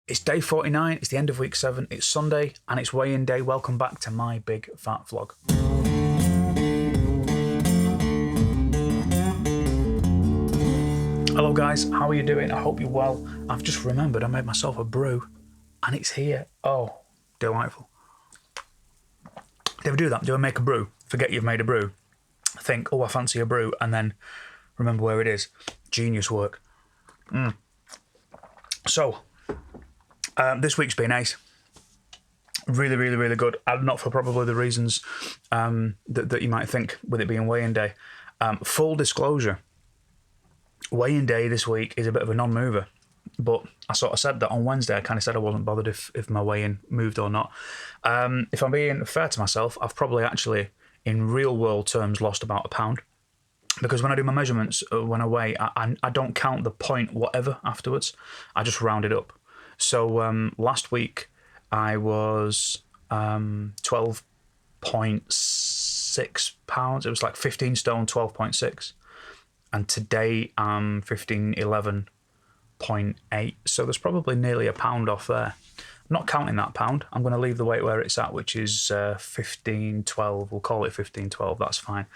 It's day 49, it's the end of week 7, it's Sunday, and it's weigh-in day. Welcome back to my big fat vlog. Hello guys, how are you doing? I hope you're well. I've just remembered I made myself a brew, and it's here. Oh, delightful. Do you ever do that? Do you ever make a brew? Forget you've made a brew. Think, oh, I fancy a brew, and then remember where it is. Genius work. So, this week's been ace. Really, really, really good. And not for probably the reasons that you might think with it being weigh-in day. Full disclosure, weigh-in day this week is a bit of a non-mover. But I sort of said that on Wednesday. I kind of said I wasn't bothered if my weigh-in moved or not. If I'm being fair to myself, I've probably actually, in real-world terms, lost about £1. Because when I do my measurements, when I weigh, I don't count the point whatever afterwards. I just round it up. So last week I was 12.6 pounds. It was like 15 stone, 12.6. And today I'm 11.8. So there's probably nearly £1 off there. I'm not counting that pound. I'm going to leave the weight where it's at, which is 15.12. We'll call it 15.12. That's fine.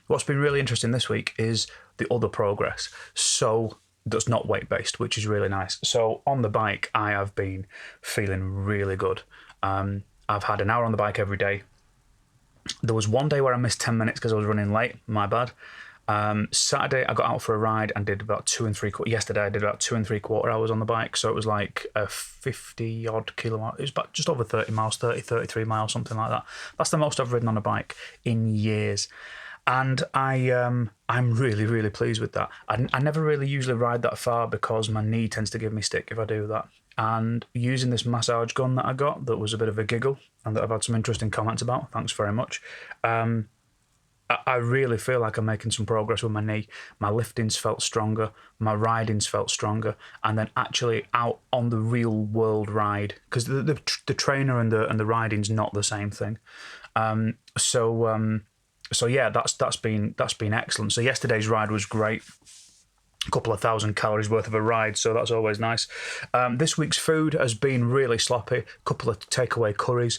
What's been really interesting this week is the other progress. So that's not weight-based, which is really nice. So on the bike, I have been feeling really good. I've had an hour on the bike every day. There was one day where I missed 10 minutes because I was running late. My bad. Saturday, I got out for a ride and did about 2 3/4. Yesterday, I did about 2 3/4 hours on the bike. So it was like a 50-odd kilometre. It was about just over 30 miles, 33 miles, something like that. That's the most I've ridden on a bike in years. And I'm really, really pleased with that. I never really usually ride that far because my knee tends to give me stick if I do that. And using this massage gun that I got, that was a bit of a giggle and that I've had some interesting comments about, thanks very much. I really feel like I'm making some progress with my knee. My liftings felt stronger, my ridings felt stronger, and then actually out on the real world ride, because the trainer and the riding's not the same thing. So yeah, that's been excellent. So yesterday's ride was great. A couple of 1,000 calories worth of a ride, so that's always nice. This week's food has been really sloppy. A couple of takeaway curries,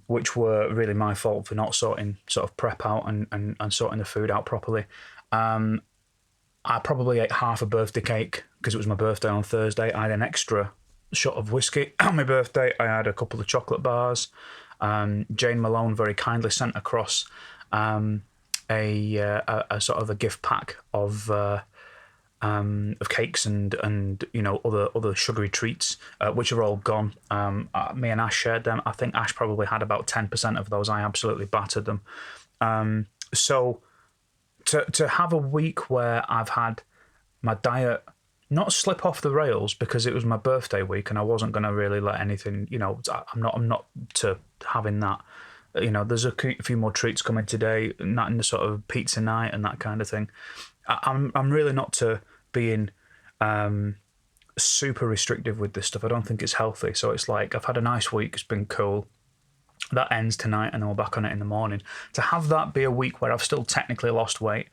which were really my fault for not sorting sort of prep out and sorting the food out properly. I probably ate half a birthday cake because it was my birthday on Thursday. I had an extra shot of whiskey on my birthday. I had a couple of chocolate bars. Jane Malone very kindly sent across a sort of a gift pack of cakes and you know other sugary treats, which are all gone. Me and Ash shared them. I think Ash probably had about 10% of those. I absolutely battered them. So to have a week where I've had my diet not slip off the rails because it was my birthday week and I wasn't going to really let anything, you know, I'm not to having that. You know, there's a few more treats coming today, not in the sort of pizza night and that kind of thing. I'm really not to being super restrictive with this stuff. I don't think it's healthy. So it's like I've had a nice week. It's been cool. That ends tonight and then we're back on it in the morning. To have that be a week where I've still technically lost weight.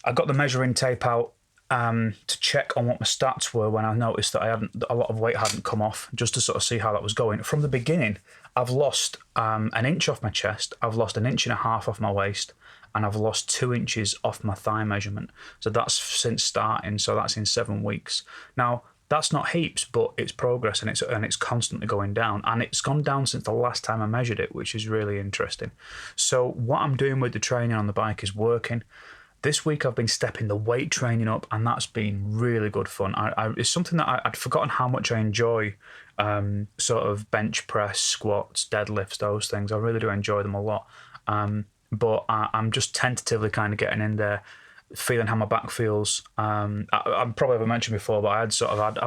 I got the measuring tape out to check on what my stats were when I noticed that a lot of weight hadn't come off, just to sort of see how that was going. From the beginning, I've lost an inch off my chest. I've lost 1.5 inches off my waist. And I've lost 2 inches off my thigh measurement. So that's since starting. So that's in 7 weeks. Now, that's not heaps, but it's progress and it's constantly going down. And it's gone down since the last time I measured it, which is really interesting. So what I'm doing with the training on the bike is working. This week I've been stepping the weight training up, and that's been really good fun. It's something that I'd forgotten how much I enjoy, sort of bench press, squats, deadlifts, those things. I really do enjoy them a lot. But I'm just tentatively kind of getting in there, feeling how my back feels. I probably haven't mentioned before, but I've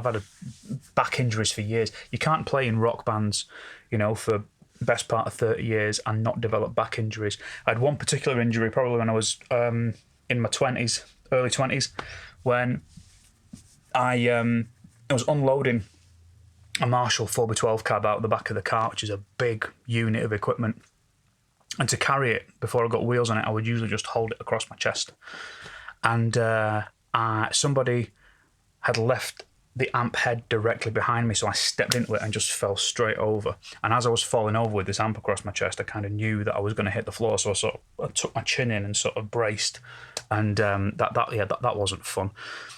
had back injuries for years. You can't play in rock bands, you know, for the best part of 30 years and not develop back injuries. I had one particular injury probably when I was in my 20s, early 20s, when I was unloading a Marshall 4x12 cab out the back of the car, which is a big unit of equipment. And to carry it before I got wheels on it, I would usually just hold it across my chest. And somebody had left the amp head directly behind me, so I stepped into it and just fell straight over. And as I was falling over with this amp across my chest, I kind of knew that I was going to hit the floor, so I took my chin in and sort of braced, and that wasn't fun.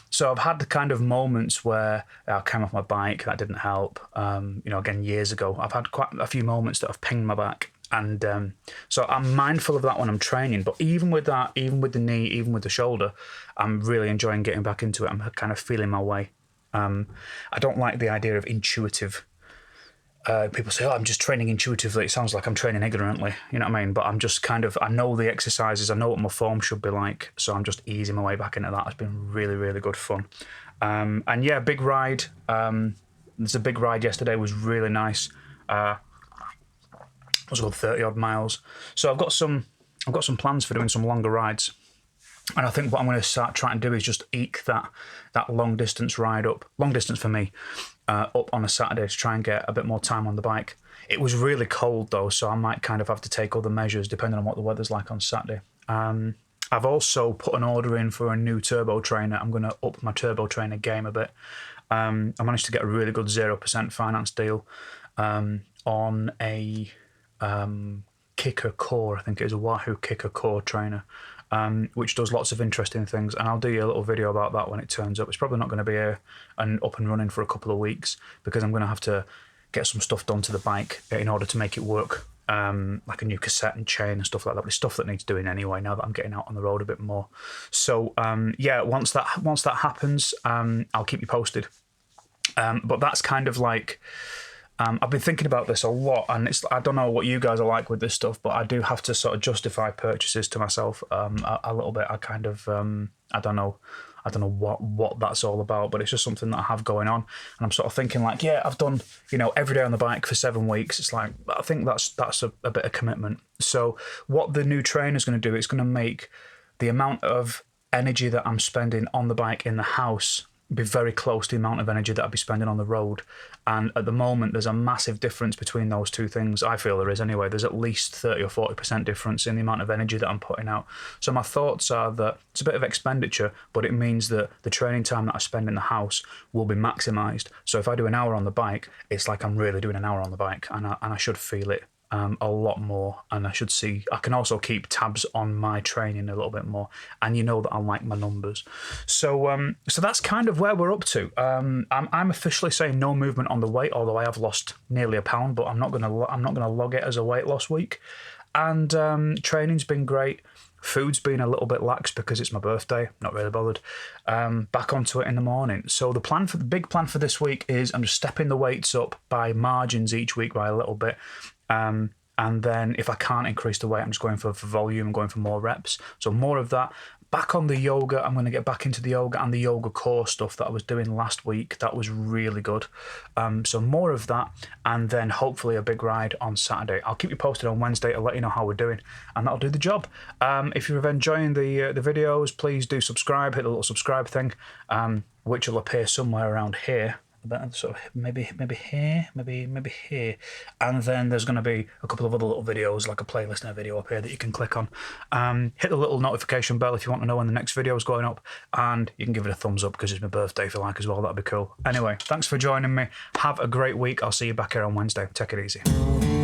So I've had the kind of moments where I came off my bike, that didn't help. Again, years ago, I've had quite a few moments that have pinged my back. And so I'm mindful of that when I'm training. But even with that, even with the knee, even with the shoulder, I'm really enjoying getting back into it. I'm kind of feeling my way. I don't like the idea of intuitive. People say, "Oh, I'm just training intuitively." It sounds like I'm training ignorantly. You know what I mean? But I'm just I know the exercises. I know what my form should be like. So I'm just easing my way back into that. It's been really, really good fun. And yeah, big ride. There's a big ride yesterday. It was really nice. It was about 30 odd miles. So I've got some plans for doing some longer rides. And I think what I'm going to start trying to do is just eke that long distance ride up, long distance for me, up on a Saturday to try and get a bit more time on the bike. It was really cold though, so I might kind of have to take other measures depending on what the weather's like on Saturday. I've also put an order in for a new turbo trainer. I'm going to up my turbo trainer game a bit. I managed to get a really good 0% finance deal on a Kicker Core. I think it is a Wahoo Kicker Core trainer. Which does lots of interesting things, and I'll do you a little video about that when it turns up. It's probably not going to be an up and running for a couple of weeks because I'm going to have to get some stuff done to the bike in order to make it work, like a new cassette and chain and stuff like that. But it's stuff that needs doing anyway now that I'm getting out on the road a bit more. So yeah, once that happens, I'll keep you posted. But that's kind of like. I've been thinking about this a lot, and I don't know what you guys are like with this stuff, but I do have to sort of justify purchases to myself a little bit. I kind of I don't know what that's all about, but it's just something that I have going on, and I'm sort of thinking like, yeah, I've done every day on the bike for 7 weeks. It's like I think that's a bit of commitment. So what the new trainer is going to do, it's going to make the amount of energy that I'm spending on the bike in the house be very close to the amount of energy that I'd be spending on the road. And at the moment, there's a massive difference between those two things. I feel there is anyway. There's at least 30 or 40% difference in the amount of energy that I'm putting out. So my thoughts are that it's a bit of expenditure, but it means that the training time that I spend in the house will be maximised. So if I do an hour on the bike, it's like I'm really doing an hour on the bike, and I should feel it a lot more, and I can also keep tabs on my training a little bit more, and that I like my numbers. So that's kind of where we're up to. I'm officially saying no movement on the weight, although I have lost nearly a pound, but I'm not gonna log it as a weight loss week. And training's been great. Food's been a little bit lax because it's my birthday. Not really bothered. Back onto it in the morning. So the big plan for this week is I'm just stepping the weights up by margins each week by a little bit. And then if I can't increase the weight, I'm just going for volume and going for more reps. So more of that. Back on the yoga, I'm going to get back into the yoga and the yoga core stuff that I was doing last week. That was really good. So more of that, and then hopefully a big ride on Saturday. I'll keep you posted on Wednesday to let you know how we're doing, and that'll do the job. If you're enjoying the videos, please do subscribe. Hit the little subscribe thing, which will appear somewhere around here. Sort of maybe here, maybe here, and then there's going to be a couple of other little videos, like a playlist and a video up here that you can click on. Hit the little notification bell if you want to know when the next video is going up, and you can give it a thumbs up because it's my birthday if you like as well. That'd be cool. Anyway, thanks for joining me. Have a great week. I'll see you back here on Wednesday. Take it easy.